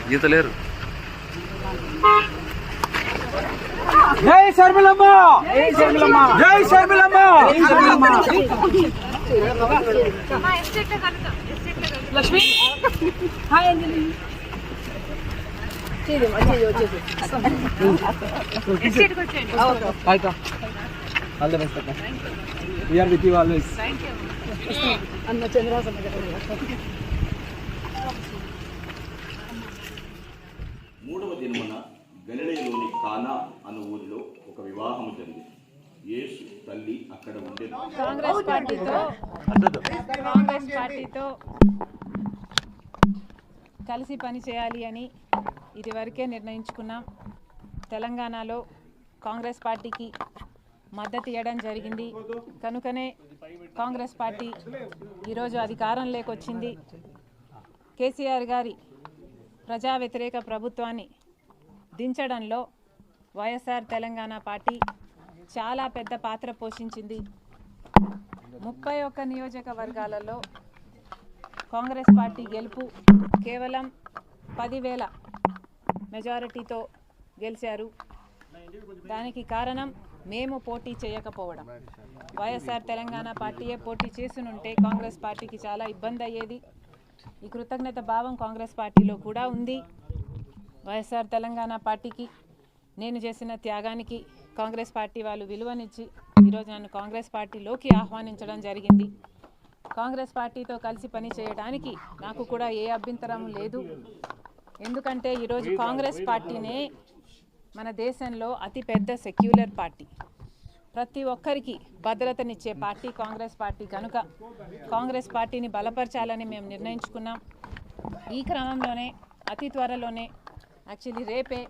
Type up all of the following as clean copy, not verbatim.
గీతలేరు. జై శర్మిలమ్మ, జై శర్మిలమ్మ, జై శర్మిలమ్మ. Lakshmi hi Anjali. All the best అక్క. We are with you always. అన్న చంద్రహాసన్ మూడవ దినమున గలిలయలోని కానా అను ఊరిలో ఒక వివాహము జరిగింది. యేసు తల్లి అక్కడ ఉండేది. కాంగ్రెస్ పార్టీతో కలిసి పని చేయాలి అని ఇదివరకే నిర్ణయించుకున్నాం. తెలంగాణలో కాంగ్రెస్ పార్టీకి మద్దతు ఇవ్వడం జరిగింది. కనుకనే కాంగ్రెస్ పార్టీ ఈరోజు అధికారంలోకి వచ్చింది. కేసీఆర్ గారి ప్రజా వ్యతిరేక ప్రభుత్వాన్ని దించడంలో వైఎస్ఆర్ తెలంగాణ పార్టీ చాలా పెద్ద పాత్ర పోషించింది. 31 నియోజకవర్గాలలో కాంగ్రెస్ పార్టీ గెలుపు కేవలం 10,000 మెజారిటీతో గెలిచారు. దానికి కారణం మేము పోటీ చేయకపోవడం. వైఎస్ఆర్ తెలంగాణ పార్టీయే పోటీ చేసునుంటే కాంగ్రెస్ పార్టీకి చాలా ఇబ్బంది అయ్యేది. ఈ కృతజ్ఞత భావం కాంగ్రెస్ పార్టీలో కూడా ఉంది. వైఎస్ఆర్ తెలంగాణ పార్టీకి నేను చేసిన త్యాగానికి కాంగ్రెస్ పార్టీ వాళ్ళు విలువనిచ్చి ఈరోజు నన్ను కాంగ్రెస్ పార్టీలోకి ఆహ్వానించడం జరిగింది. కాంగ్రెస్ పార్టీతో కలిసి పని చేయడానికి నాకు కూడా ఏ అభ్యంతరం లేదు. ఎందుకంటే ఈరోజు కాంగ్రెస్ పార్టీనే మన దేశంలో అతిపెద్ద సెక్యులర్ పార్టీ, ప్రతి ఒక్కరికి భద్రతనిచ్చే పార్టీ కాంగ్రెస్ పార్టీ. కనుక కాంగ్రెస్ పార్టీని బలపరచాలని మేము నిర్ణయించుకున్నాం. ఈ క్రమంలోనే అతి త్వరలోనే యాక్చువల్లీ రేపే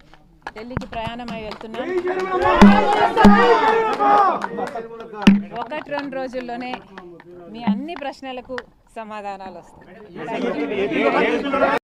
ఢిల్లీకి ప్రయాణమై వెళ్తున్నాం. 1-2 రోజుల్లోనే మీ అన్ని ప్రశ్నలకు సమాధానాలు వస్తాయి.